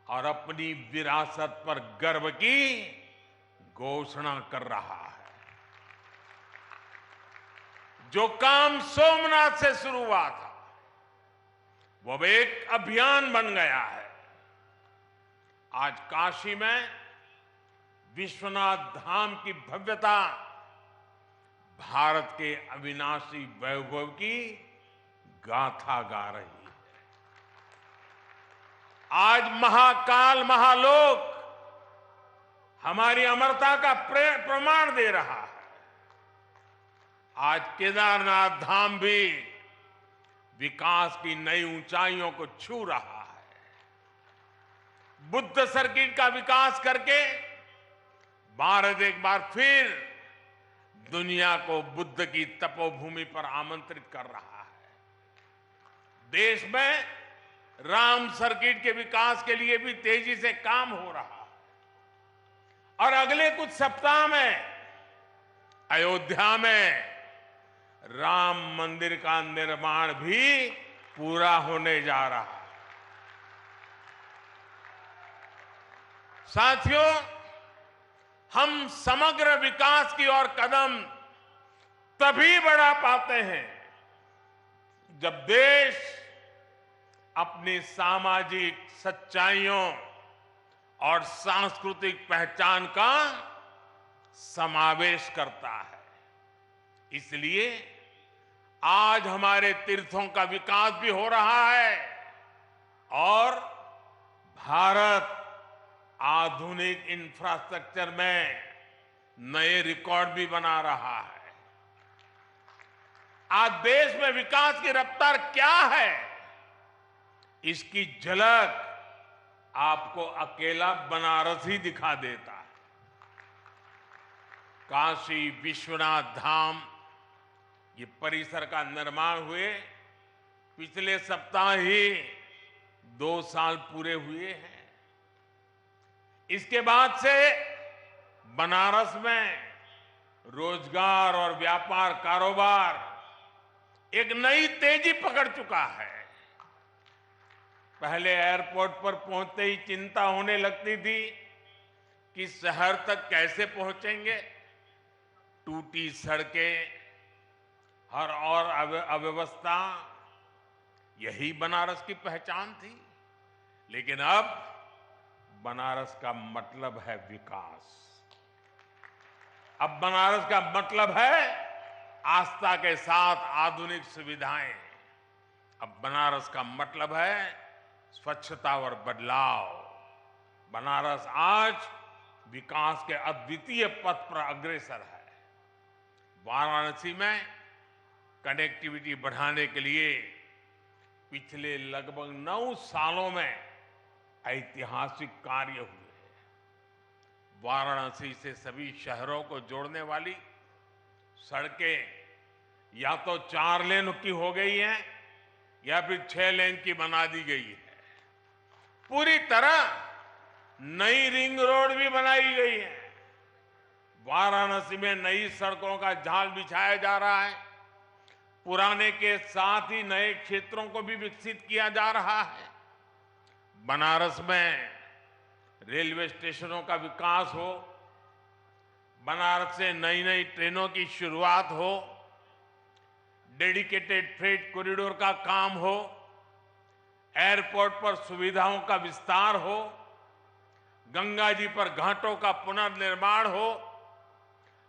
और अपनी विरासत पर गर्व की घोषणा कर रहा है। जो काम सोमनाथ से शुरू हुआ था वो अब एक अभियान बन गया है। आज काशी में विश्वनाथ धाम की भव्यता भारत के अविनाशी वैभव की गाथा गा रही है। आज महाकाल महालोक हमारी अमरता का प्रमाण दे रहा है। आज केदारनाथ धाम भी विकास की नई ऊंचाइयों को छू रहा है। बुद्ध सर्किट का विकास करके भारत एक बार फिर दुनिया को बुद्ध की तपोभूमि पर आमंत्रित कर रहा है। देश में राम सर्किट के विकास के लिए भी तेजी से काम हो रहा है और अगले कुछ सप्ताह में अयोध्या में राम मंदिर का निर्माण भी पूरा होने जा रहा है। साथियों, हम समग्र विकास की ओर कदम तभी बढ़ा पाते हैं जब देश अपनी सामाजिक सच्चाइयों और सांस्कृतिक पहचान का समावेश करता है। इसलिए आज हमारे तीर्थों का विकास भी हो रहा है और भारत आधुनिक इंफ्रास्ट्रक्चर में नए रिकॉर्ड भी बना रहा है। आज देश में विकास की रफ्तार क्या है, इसकी झलक आपको अकेला बनारस ही दिखा देता है। काशी विश्वनाथ धाम ये परिसर का निर्माण हुए पिछले सप्ताह ही 2 साल पूरे हुए हैं। इसके बाद से बनारस में रोजगार और व्यापार कारोबार एक नई तेजी पकड़ चुका है। पहले एयरपोर्ट पर पहुंचते ही चिंता होने लगती थी कि शहर तक कैसे पहुंचेंगे। टूटी सड़कें, हर और अव्यवस्था, यही बनारस की पहचान थी। लेकिन अब बनारस का मतलब है विकास। अब बनारस का मतलब है आस्था के साथ आधुनिक सुविधाएं। अब बनारस का मतलब है स्वच्छता और बदलाव। बनारस आज विकास के अद्वितीय पथ पर अग्रसर है। वाराणसी में कनेक्टिविटी बढ़ाने के लिए पिछले लगभग 9 सालों में ऐतिहासिक कार्य हुए। वाराणसी से सभी शहरों को जोड़ने वाली सड़कें या तो 4 लेन की हो गई हैं या फिर 6 लेन की बना दी गई है। पूरी तरह नई रिंग रोड भी बनाई गई है। वाराणसी में नई सड़कों का जाल बिछाया जा रहा है। पुराने के साथ ही नए क्षेत्रों को भी विकसित किया जा रहा है। बनारस में रेलवे स्टेशनों का विकास हो, बनारस से नई नई ट्रेनों की शुरुआत हो, डेडिकेटेड फ्रेट कॉरिडोर का काम हो, एयरपोर्ट पर सुविधाओं का विस्तार हो, गंगा जी पर घाटों का पुनर्निर्माण हो,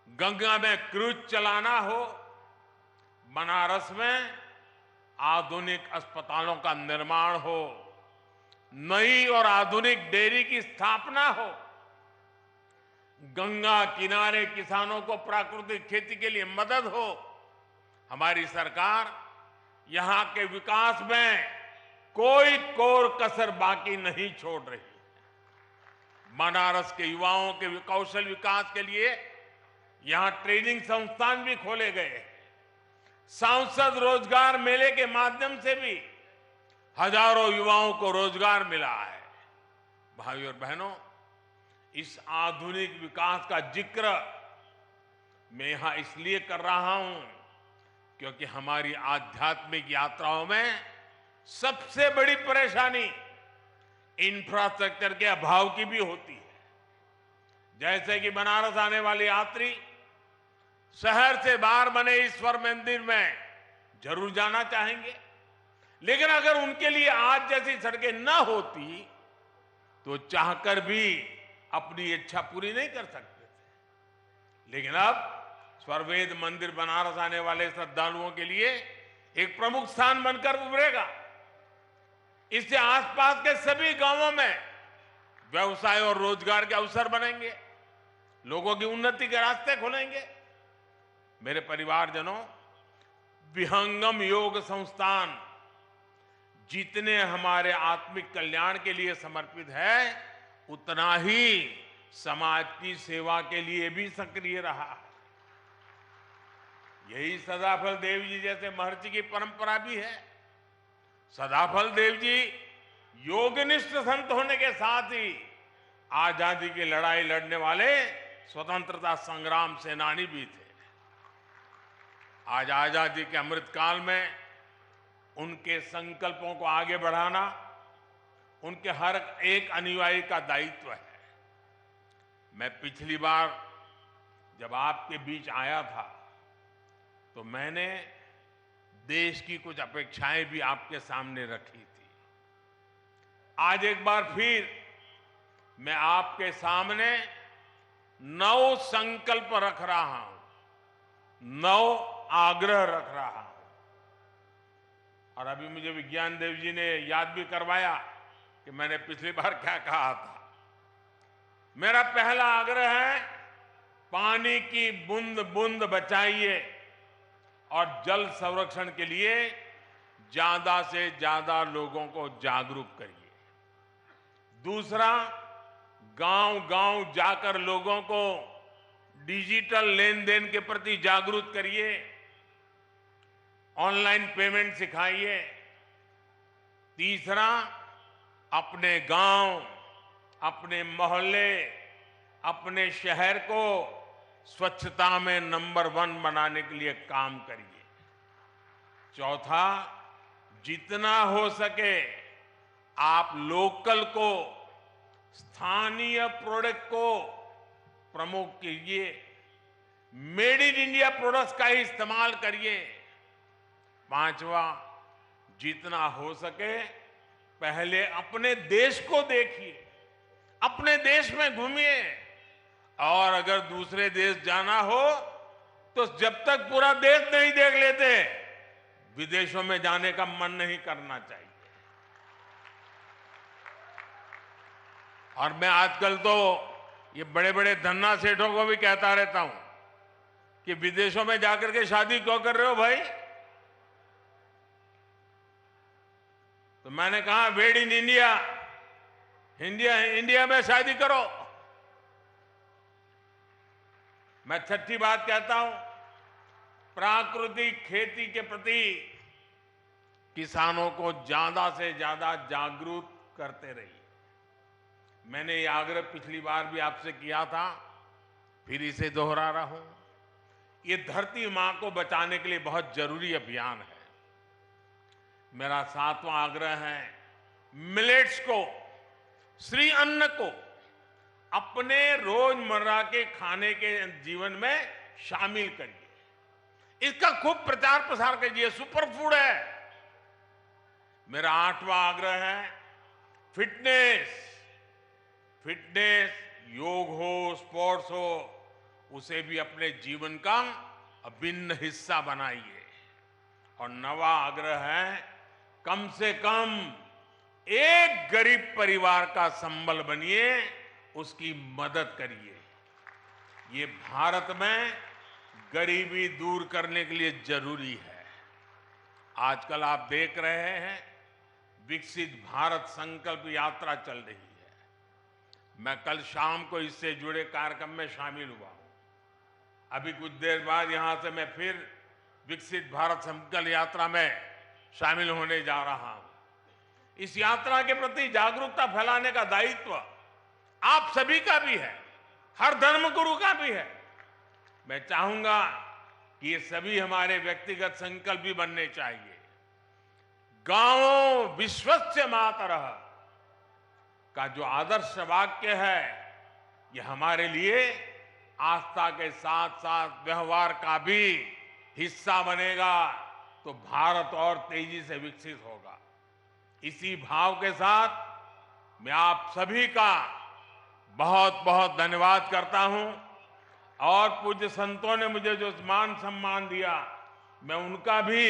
गंगा में क्रूज चलाना हो, बनारस में आधुनिक अस्पतालों का निर्माण हो, नई और आधुनिक डेयरी की स्थापना हो, गंगा किनारे किसानों को प्राकृतिक खेती के लिए मदद हो। हमारी सरकार यहां के विकास में कोई कोर कसर बाकी नहीं छोड़ रही। बनारस के युवाओं के कौशल विकास के लिए यहां ट्रेनिंग संस्थान भी खोले गए। सांसद रोजगार मेले के माध्यम से भी हजारों युवाओं को रोजगार मिला है। भाइयों और बहनों, इस आधुनिक विकास का जिक्र मैं यहां इसलिए कर रहा हूं क्योंकि हमारी आध्यात्मिक यात्राओं में सबसे बड़ी परेशानी इंफ्रास्ट्रक्चर के अभाव की भी होती है। जैसे कि बनारस आने वाले यात्री शहर से बाहर बने ईश्वर मंदिर में जरूर जाना चाहेंगे, लेकिन अगर उनके लिए आज जैसी सड़कें न होती तो चाहकर भी अपनी इच्छा पूरी नहीं कर सकते थे। लेकिन अब स्वर्वेद मंदिर बनारस आने वाले श्रद्धालुओं के लिए एक प्रमुख स्थान बनकर उभरेगा। इससे आसपास के सभी गांवों में व्यवसाय और रोजगार के अवसर बनेंगे, लोगों की उन्नति के रास्ते खुलेंगे। मेरे परिवारजनों, विहंगम योग संस्थान जितने हमारे आत्मिक कल्याण के लिए समर्पित है, उतना ही समाज की सेवा के लिए भी सक्रिय रहा है। यही सदाफल देव जी जैसे महर्षि की परंपरा भी है। सदाफल देव जी योगनिष्ठ संत होने के साथ ही आजादी की लड़ाई लड़ने वाले स्वतंत्रता संग्राम सेनानी भी थे। आज आजादी के अमृतकाल में उनके संकल्पों को आगे बढ़ाना उनके हर एक अनुयायी का दायित्व है। मैं पिछली बार जब आपके बीच आया था तो मैंने देश की कुछ अपेक्षाएं भी आपके सामने रखी थी। आज एक बार फिर मैं आपके सामने 9 संकल्प रख रहा हूं, 9 आग्रह रख रहा हूं। और अभी मुझे विज्ञान देव जी ने याद भी करवाया कि मैंने पिछली बार क्या कहा था। मेरा पहला आग्रह है, पानी की बूंद बूंद बचाइए और जल संरक्षण के लिए ज्यादा से ज्यादा लोगों को जागरूक करिए। दूसरा, गांव-गांव जाकर लोगों को डिजिटल लेन देन के प्रति जागरूक करिए, ऑनलाइन पेमेंट सिखाइए। तीसरा, अपने गांव, अपने मोहल्ले, अपने शहर को स्वच्छता में नंबर 1 बनाने के लिए काम करिए। चौथा, जितना हो सके आप लोकल को, स्थानीय प्रोडक्ट को प्रमोट कीजिए, मेड इन इंडिया प्रोडक्ट्स का ही इस्तेमाल करिए। पांचवा, जितना हो सके पहले अपने देश को देखिए, अपने देश में घूमिए, और अगर दूसरे देश जाना हो तो जब तक पूरा देश नहीं देख लेते विदेशों में जाने का मन नहीं करना चाहिए। और मैं आजकल तो ये बड़े बड़े धन्ना सेठों को भी कहता रहता हूं कि विदेशों में जाकर के शादी क्यों कर रहे हो भाई? तो मैंने कहा मेड इन इंडिया, इंडिया में शादी करो। मैं छठी बात कहता हूं, प्राकृतिक खेती के प्रति किसानों को ज्यादा से ज्यादा जागरूक करते रहिए। मैंने ये आग्रह पिछली बार भी आपसे किया था, फिर इसे दोहरा रहा हूं। ये धरती मां को बचाने के लिए बहुत जरूरी अभियान है। मेरा 7वां आग्रह है, मिलेट्स को, श्री अन्न को अपने रोजमर्रा के खाने के जीवन में शामिल करिए। इसका खूब प्रचार प्रसार कीजिए, सुपर फूड है। मेरा 8वां आग्रह है, फिटनेस, योग हो, स्पोर्ट्स हो, उसे भी अपने जीवन का अभिन्न हिस्सा बनाइए। और 9वां आग्रह है, कम से कम एक गरीब परिवार का संबल बनिए, उसकी मदद करिए। ये भारत में गरीबी दूर करने के लिए जरूरी है। आजकल आप देख रहे हैं विकसित भारत संकल्प यात्रा चल रही है। मैं कल शाम को इससे जुड़े कार्यक्रम में शामिल हुआ हूं। अभी कुछ देर बाद यहां से मैं फिर विकसित भारत संकल्प यात्रा में शामिल होने जा रहा हूं। इस यात्रा के प्रति जागरूकता फैलाने का दायित्व आप सभी का भी है, हर धर्मगुरु का भी है। मैं चाहूंगा कि ये सभी हमारे व्यक्तिगत संकल्प भी बनने चाहिए। गांवों विश्वस्य मातरः का जो आदर्श वाक्य है, ये हमारे लिए आस्था के साथ साथ व्यवहार का भी हिस्सा बनेगा, तो भारत और तेजी से विकसित होगा। इसी भाव के साथ मैं आप सभी का बहुत बहुत धन्यवाद करता हूं, और पूज्य संतों ने मुझे जो मान सम्मान दिया, मैं उनका भी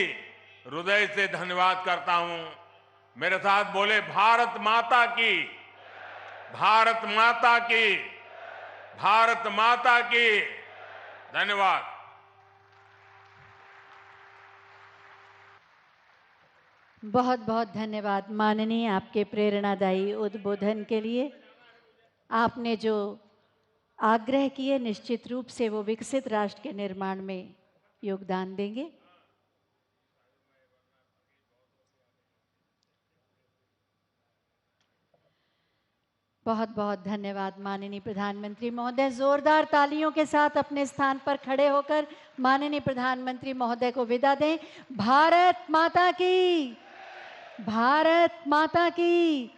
हृदय से धन्यवाद करता हूं। मेरे साथ बोले, भारत माता की, भारत माता की, भारत माता की। धन्यवाद। बहुत बहुत धन्यवाद माननीय, आपके प्रेरणादायी उद्बोधन के लिए। आपने जो आग्रह किए, निश्चित रूप से वो विकसित राष्ट्र के निर्माण में योगदान देंगे। बहुत बहुत धन्यवाद माननीय प्रधानमंत्री महोदय। जोरदार तालियों के साथ अपने स्थान पर खड़े होकर माननीय प्रधानमंत्री महोदय को विदा दें। भारत माता की, भारत माता की,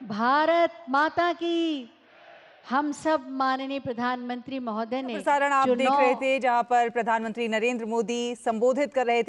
भारत माता की। हम सब माननीय प्रधानमंत्री महोदय ने प्रसारण आप देख रहे थे, जहां पर प्रधानमंत्री नरेंद्र मोदी संबोधित कर रहे थे